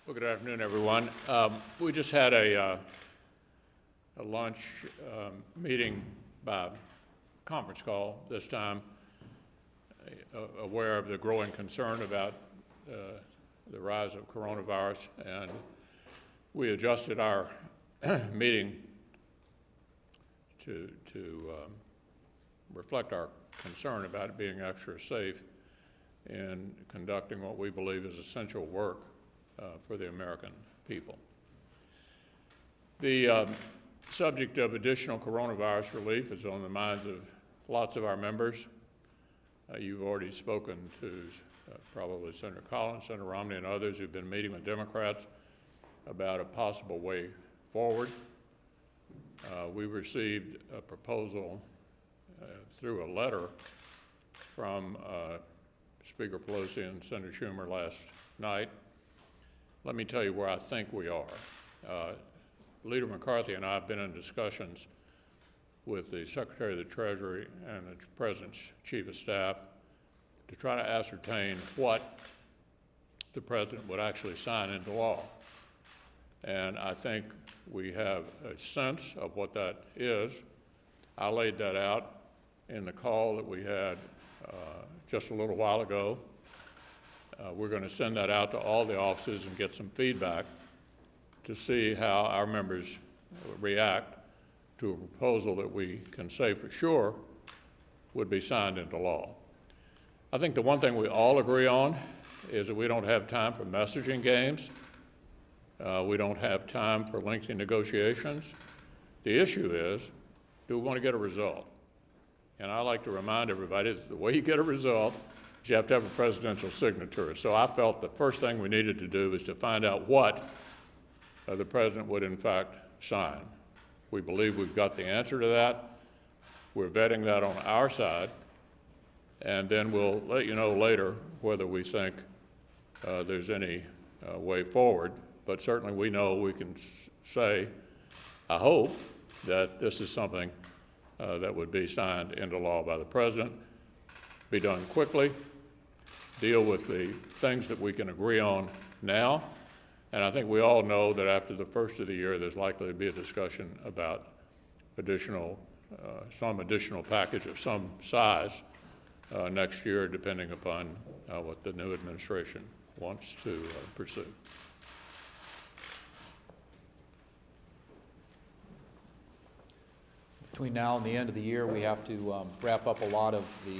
Well, good afternoon, everyone. We just had a lunch meeting by conference call this time, aware of the growing concern about the rise of coronavirus, and we adjusted our meeting to reflect our concern about it being extra safe in conducting what we believe is essential work for the American people. The subject of additional coronavirus relief is on the minds of lots of our members. You've already spoken to probably Senator Collins, Senator Romney, and others who've been meeting with Democrats about a possible way forward. We received a proposal through a letter from Speaker Pelosi and Senator Schumer last night. Let me tell you where I think we are. Leader McCarthy and I have been in discussions with the Secretary of the Treasury and the President's Chief of Staff to try to ascertain what the President would actually sign into law. And I think we have a sense of what that is. I laid that out in the call that we had just a little while ago. We're going to send that out to all the offices and get some feedback to see how our members react to a proposal that we can say for sure would be signed into law. I think the one thing we all agree on is that we don't have time for messaging games. We don't have time for lengthy negotiations. The issue is, do we want to get a result? And I like to remind everybody that the way you get a result is you have to have a presidential signature. So I felt the first thing we needed to do was to find out what the President would in fact sign. We believe we've got the answer to that. We're vetting that on our side, and then we'll let you know later whether we think there's any way forward. But certainly we know we can say, I hope, that this is something that would be signed into law by the President, be done quickly, deal with the things that we can agree on now. And I think we all know that after the first of the year, there's likely to be a discussion about some additional package of some size next year, depending upon what the new administration wants to pursue. Between now and the end of the year, we have to wrap up a lot of the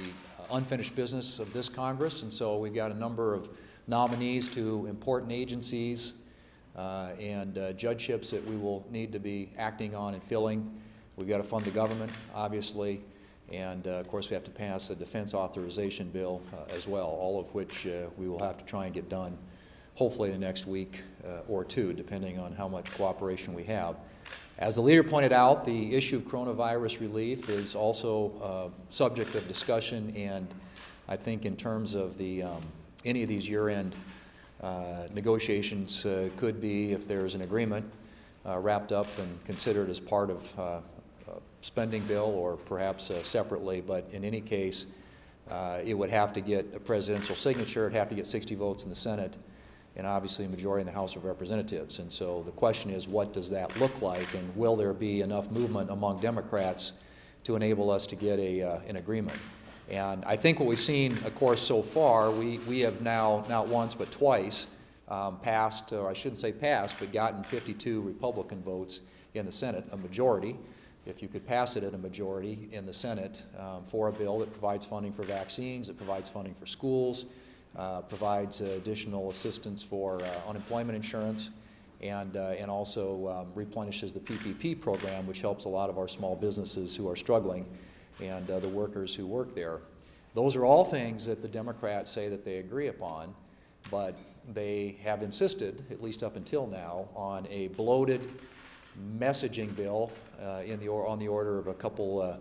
unfinished business of this Congress, and so we've got a number of nominees to important agencies and judgeships that we will need to be acting on and filling. We've got to fund the government, obviously, and of course we have to pass a defense authorization bill as well, all of which we will have to try and get done hopefully the next week or two, depending on how much cooperation we have. As the leader pointed out, the issue of coronavirus relief is also subject of discussion, and I think in terms of the any of these year-end negotiations could be, if there's an agreement, wrapped up and considered as part of a spending bill or perhaps separately, but in any case, it would have to get a presidential signature, it'd have to get 60 votes in the Senate, and obviously a majority in the House of Representatives. And so the question is, what does that look like, and will there be enough movement among Democrats to enable us to get an agreement? And I think what we've seen, of course, so far, we have now, not once but twice, passed, or I shouldn't say passed, but gotten 52 Republican votes in the Senate, a majority, if you could pass it at a majority in the Senate, for a bill that provides funding for vaccines, that provides funding for schools, provides additional assistance for unemployment insurance, and also replenishes the PPP program, which helps a lot of our small businesses who are struggling and the workers who work there. Those are all things that the Democrats say that they agree upon, but they have insisted, at least up until now, on a bloated messaging bill on the order of a couple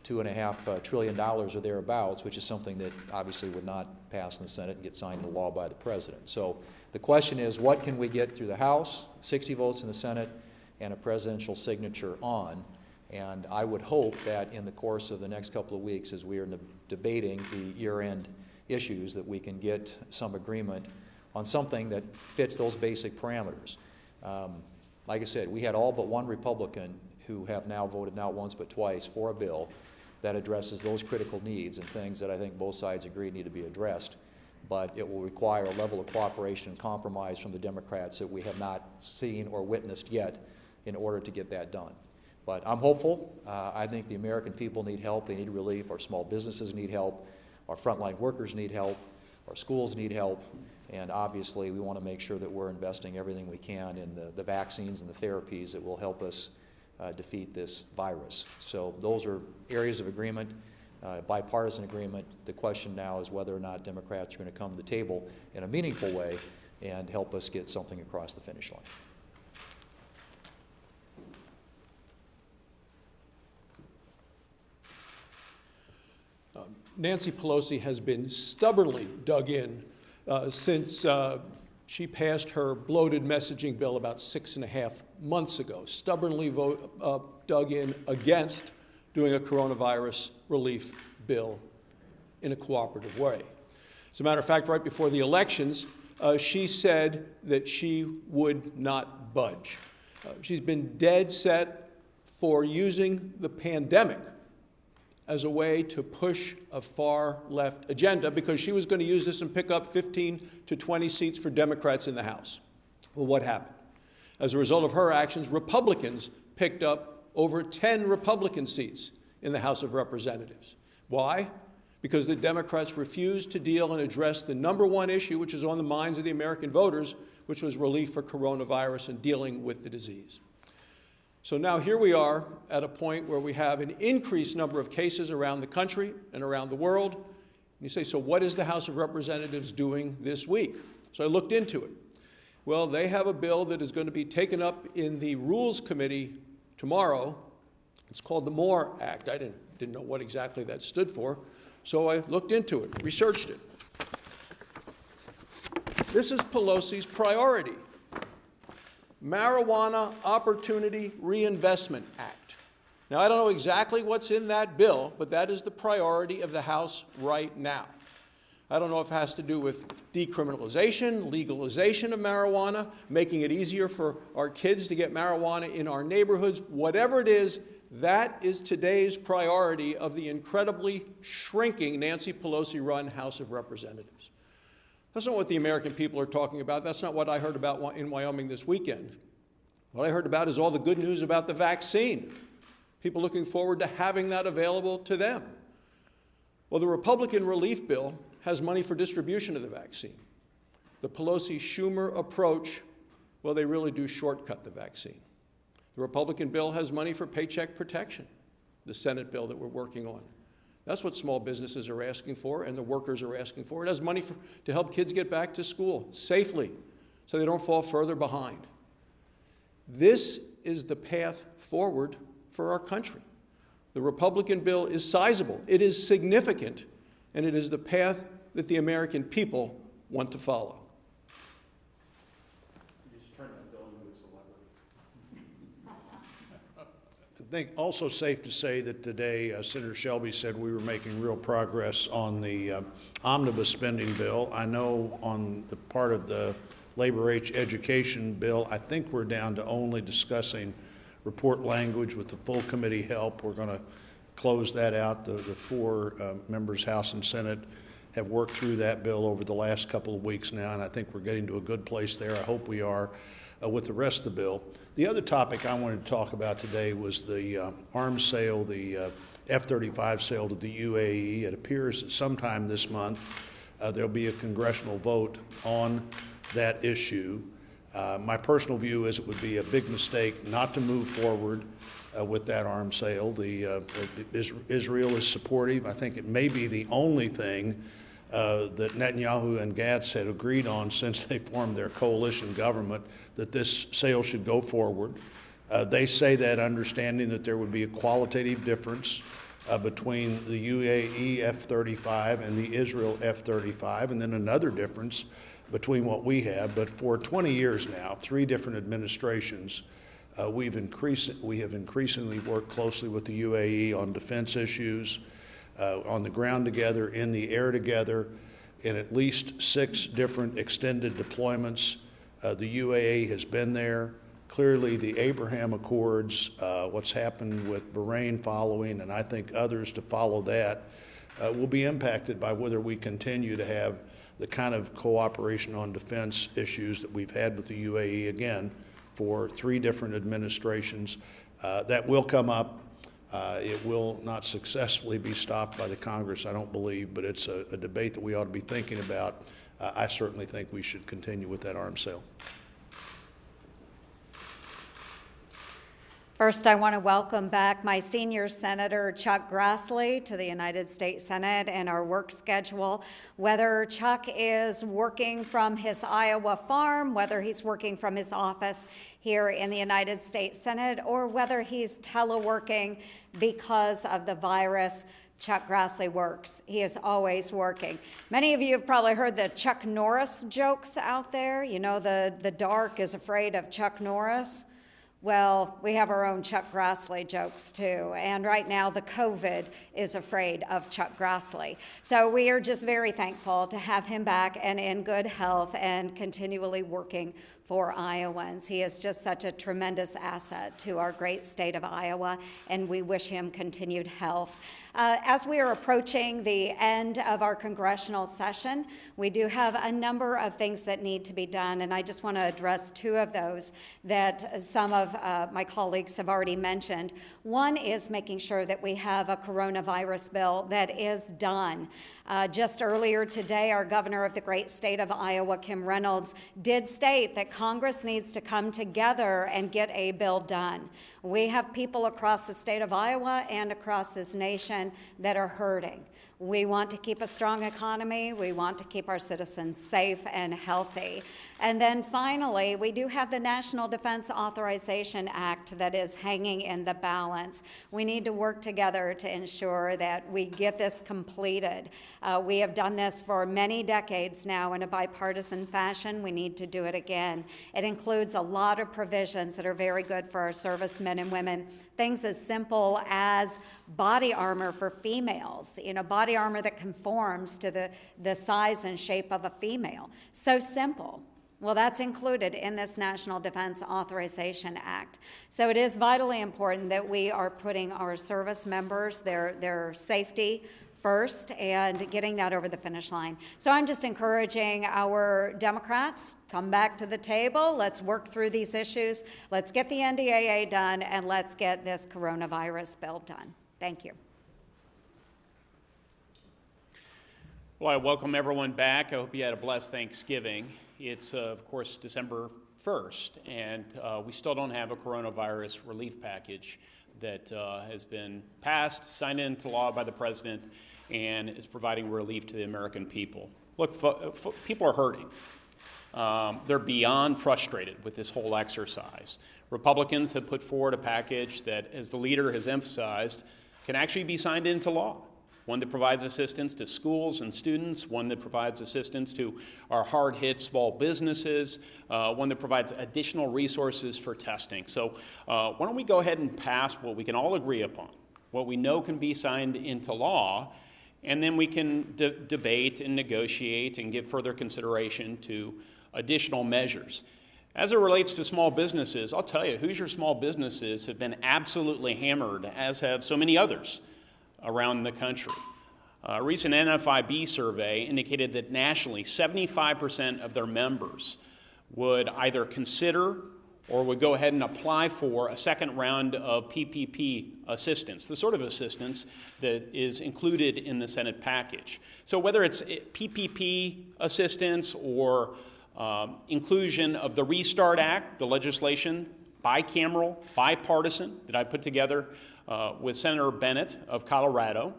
$2.5 trillion or thereabouts, which is something that obviously would not pass in the Senate and get signed into law by the President. So the question is, what can we get through the House, 60 votes in the Senate, and a presidential signature on? And I would hope that in the course of the next couple of weeks, as we are debating the year-end issues, that we can get some agreement on something that fits those basic parameters. Like I said, we had all but one Republican who have now voted not once but twice for a bill that addresses those critical needs and things that I think both sides agree need to be addressed. But it will require a level of cooperation and compromise from the Democrats that we have not seen or witnessed yet in order to get that done. But I'm hopeful. I think the American people need help. They need relief. Our small businesses need help. Our frontline workers need help. Our schools need help. And obviously, we want to make sure that we're investing everything we can in the vaccines and the therapies that will help us defeat this virus. So those are areas of agreement. Bipartisan agreement. The question now is whether or not Democrats are going to come to the table in a meaningful way and help us get something across the finish line. Nancy Pelosi has been stubbornly dug in since she passed her bloated messaging bill about 6.5 months ago, stubbornly dug in against doing a coronavirus relief bill in a cooperative way. As a matter of fact, right before the elections, she said that she would not budge. She's been dead set for using the pandemic as a way to push a far-left agenda because she was going to use this and pick up 15 to 20 seats for Democrats in the House. Well, what happened? As a result of her actions, Republicans picked up over 10 Republican seats in the House of Representatives. Why? Because the Democrats refused to deal and address the number one issue, which is on the minds of the American voters, which was relief for coronavirus and dealing with the disease. So now here we are at a point where we have an increased number of cases around the country and around the world. And you say, so what is the House of Representatives doing this week? So I looked into it. Well, they have a bill that is going to be taken up in the Rules Committee tomorrow. It's called the MORE Act. I didn't know what exactly that stood for, so I looked into it, researched it. This is Pelosi's priority. Marijuana Opportunity Reinvestment Act. Now, I don't know exactly what's in that bill, but that is the priority of the House right now. I don't know if it has to do with decriminalization, legalization of marijuana, making it easier for our kids to get marijuana in our neighborhoods. Whatever it is, that is today's priority of the incredibly shrinking Nancy Pelosi-run House of Representatives. That's not what the American people are talking about. That's not what I heard about in Wyoming this weekend. What I heard about is all the good news about the vaccine. People looking forward to having that available to them. Well, the Republican relief bill has money for distribution of the vaccine. The Pelosi-Schumer approach, well, they really do shortcut the vaccine. The Republican bill has money for paycheck protection, the Senate bill that we're working on. That's what small businesses are asking for and the workers are asking for. It has money to help kids get back to school safely so they don't fall further behind. This is the path forward for our country. The Republican bill is sizable, it is significant, and it is the path that the American people want to follow. I think also safe to say that today Senator Shelby said we were making real progress on the omnibus spending bill. I know on the part of the labor education bill, I think we're down to only discussing report language with the full committee help. We're going to close that out. The four members, House and Senate, have worked through that bill over the last couple of weeks now, and I think we're getting to a good place there. I hope we are with the rest of the bill. The other topic I wanted to talk about today was the arms sale, the F-35 sale to the UAE. It appears that sometime this month there'll be a congressional vote on that issue. My personal view is it would be a big mistake not to move forward with that arms sale. Israel is supportive. I think it may be the only thing that Netanyahu and Gantz had agreed on since they formed their coalition government, that this sale should go forward. They say that understanding that there would be a qualitative difference between the UAE F-35 and the Israel F-35, and then another difference between what we have. But for 20 years now, 3 different administrations, we have increasingly worked closely with the UAE on defense issues, on the ground together, in the air together. in at least 6 different extended deployments. The UAE has been there. Clearly, the Abraham Accords, what's happened with Bahrain following, and I think others to follow that, will be impacted by whether we continue to have the kind of cooperation on defense issues that we've had with the UAE, again, for 3 different administrations. That will come up. It will not successfully be stopped by the Congress, I don't believe, but it's a debate that we ought to be thinking about. I certainly think we should continue with that arms sale. First, I want to welcome back my senior senator, Chuck Grassley, to the United States Senate and our work schedule. Whether Chuck is working from his Iowa farm, whether he's working from his office here in the United States Senate, or whether he's teleworking because of the virus, Chuck Grassley works. He is always working. Many of you have probably heard the Chuck Norris jokes out there. You know, the dark is afraid of Chuck Norris. Well, we have our own Chuck Grassley jokes too, and right now the COVID is afraid of Chuck Grassley. So we are just very thankful to have him back and in good health and continually working for Iowans. He is just such a tremendous asset to our great state of Iowa, and we wish him continued health. As we are approaching the end of our congressional session, we do have a number of things that need to be done, and I just want to address 2 of those that some of my colleagues have already mentioned. One is making sure that we have a coronavirus bill that is done. Just earlier today, our governor of the great state of Iowa, Kim Reynolds, did state that Congress needs to come together and get a bill done. We have people across the state of Iowa and across this nation that are hurting. We want to keep a strong economy. We want to keep our citizens safe and healthy. And then finally, we do have the National Defense Authorization Act that is hanging in the balance. We need to work together to ensure that we get this completed. We have done this for many decades now in a bipartisan fashion. We need to do it again. It includes a lot of provisions that are very good for our servicemen and women. Things as simple as body armor for females, body armor that conforms to the size and shape of a female. So simple. Well, that's included in this National Defense Authorization Act. So it is vitally important that we are putting our service members, their safety first, and getting that over the finish line. So I'm just encouraging our Democrats, come back to the table, let's work through these issues, let's get the NDAA done, and let's get this coronavirus bill done. Thank you. Well, I welcome everyone back. I hope you had a blessed Thanksgiving. It's, of course, December 1st, and we still don't have a coronavirus relief package that has been passed, signed into law by the president, and is providing relief to the American people. Look, people are hurting. They're beyond frustrated with this whole exercise. Republicans have put forward a package that, as the leader has emphasized, can actually be signed into law. One that provides assistance to schools and students, one that provides assistance to our hard-hit small businesses, one that provides additional resources for testing. So why don't we go ahead and pass what we can all agree upon, what we know can be signed into law, and then we can debate and negotiate and give further consideration to additional measures. As it relates to small businesses, I'll tell you, Hoosier small businesses have been absolutely hammered, as have so many others around the country. A recent NFIB survey indicated that nationally, 75% of their members would either consider or would go ahead and apply for a second round of PPP assistance, the sort of assistance that is included in the Senate package. So whether it's PPP assistance or inclusion of the Restart Act, the legislation, bicameral, bipartisan, that I put together with Senator Bennett of Colorado.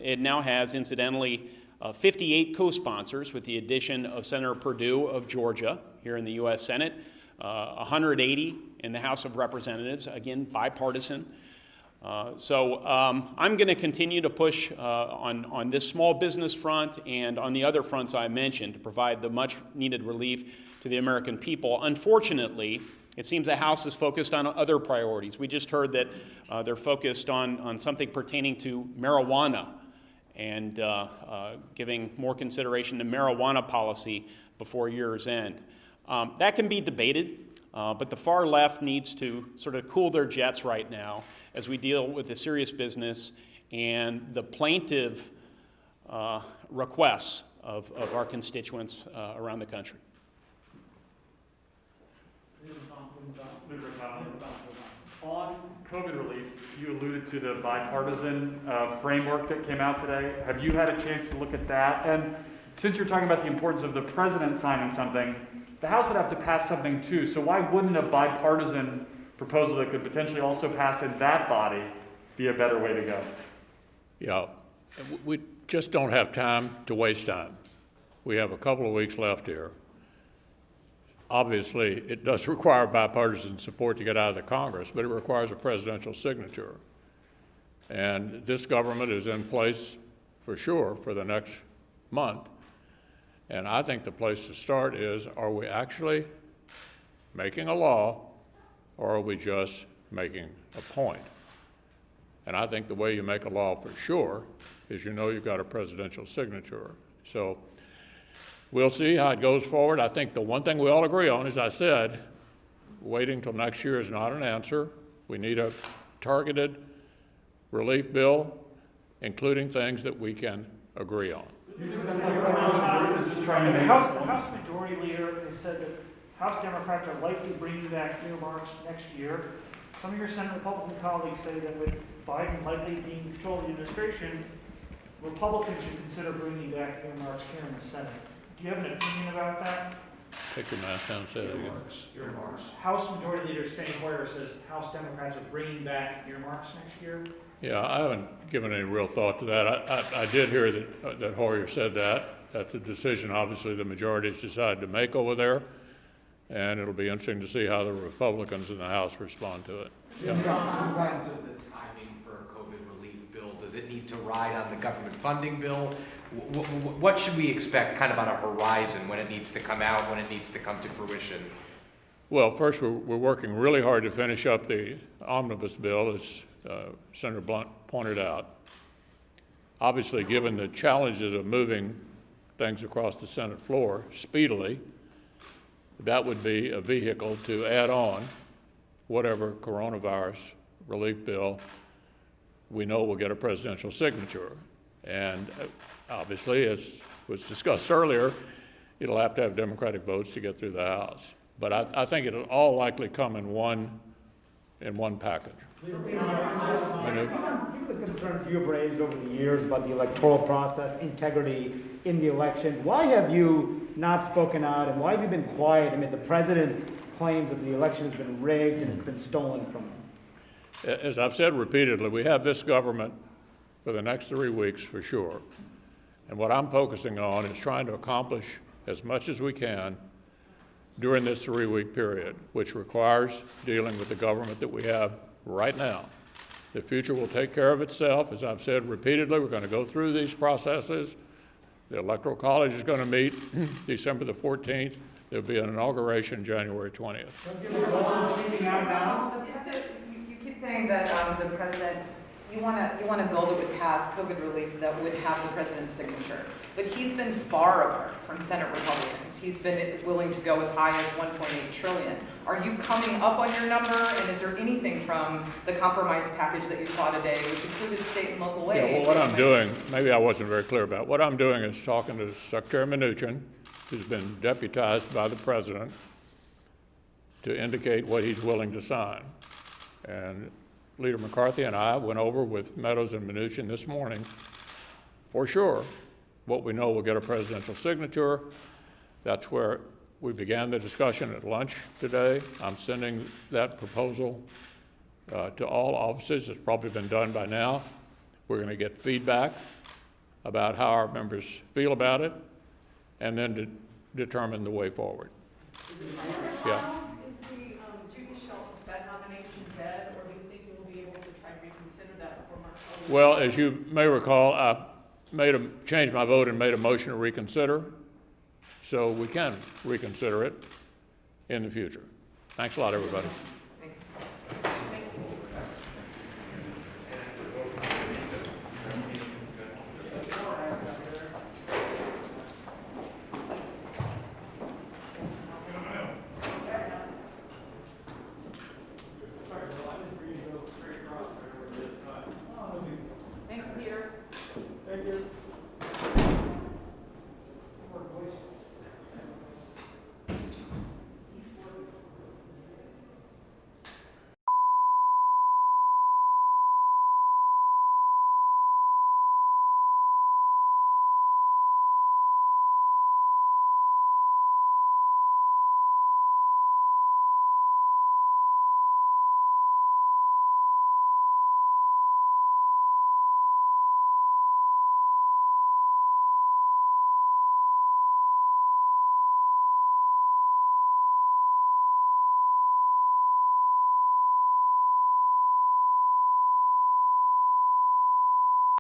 It now has, incidentally, 58 co-sponsors with the addition of Senator Perdue of Georgia here in the U.S. Senate, 180 in the House of Representatives, again, bipartisan. So I'm going to continue to push on this small business front and on the other fronts I mentioned to provide the much-needed relief to the American people. Unfortunately, it seems the House is focused on other priorities. We just heard that they're focused on something pertaining to marijuana and giving more consideration to marijuana policy before year's end. That can be debated, but the far left needs to sort of cool their jets right now as we deal with the serious business and the plaintive requests of our constituents around the country. On COVID relief, you alluded to the bipartisan framework that came out today. Have you had a chance to look at that? And since you're talking about the importance of the president signing something, the House would have to pass something too. So why wouldn't a bipartisan proposal that could potentially also pass in that body be a better way to go? Yeah, we just don't have time to waste time. We have a couple of weeks left here. Obviously, it does require bipartisan support to get out of the Congress, but it requires a presidential signature. And this government is in place for sure for the next month. And I think the place to start is, are we actually making a law, or are we just making a point? And I think the way you make a law for sure is you know you've got a presidential signature. So we'll see how it goes forward. I think the one thing we all agree on, as I said, waiting till next year is not an answer. We need a targeted relief bill, including things that we can agree on. The House Majority Leader has said that House Democrats are likely bringing back earmarks next year. Some of your Senate Republican colleagues say that with Biden likely being in control of the administration, Republicans should consider bringing back earmarks here in the Senate. Do you have an opinion about that? Take your mask down and say that again. Earmarks. House Majority Leader Steny Hoyer says House Democrats are bringing back earmarks next year. Yeah, I haven't given any real thought to that. I did hear that Hoyer said that. That's a decision, obviously, the majority's decided to make over there, and it'll be interesting to see how the Republicans in the House respond to it. Yeah. In terms of the timing for a COVID relief bill, does it need to ride on the government funding bill? What should we expect kind of on a horizon when it needs to come out, when it needs to come to fruition? Well, first, we're working really hard to finish up the omnibus bill, as Senator Blunt pointed out. Obviously, given the challenges of moving things across the Senate floor speedily, that would be a vehicle to add on whatever coronavirus relief bill we know will get a presidential signature. And obviously, as was discussed earlier, it'll have to have Democratic votes to get through the House. But I think it'll all likely come in one package. Given the concerns you've raised over the years about the electoral process, integrity in the election, why have you not spoken out, and why have you been quiet amid the president's claims that the election has been rigged and it's been stolen from him? As I've said repeatedly, we have this government for the next 3 weeks for sure. And what I'm focusing on is trying to accomplish as much as we can during this 3-week period, which requires dealing with the government that we have right now. The future will take care of itself. As I've said repeatedly, we're going to go through these processes. The Electoral College is going to meet December the 14th. There'll be an inauguration January 20th. You keep saying that the president, you want a bill that would pass COVID relief that would have the president's signature. But he's been far apart from Senate Republicans. He's been willing to go as high as $1.8 trillion. Are you coming up on your number? And is there anything from the compromise package that you saw today, which included state and local aid? Yeah, well, what I'm doing, maybe I wasn't very clear about, what I'm doing is talking to Secretary Mnuchin, who's been deputized by the president, to indicate what he's willing to sign. And Leader McCarthy and I went over with Meadows and Mnuchin this morning, for sure, what we know will get a presidential signature. That's where we began the discussion at lunch today. I'm sending that proposal to all offices. It's probably been done by now. We're going to get feedback about how our members feel about it, and then to determine the way forward. Yeah. Is the judicial that nomination dead, or do you think you will be able to try to reconsider that before March 20th? Well, as you may recall, I changed my vote and made a motion to reconsider, so we can reconsider it in the future. Thanks a lot, everybody.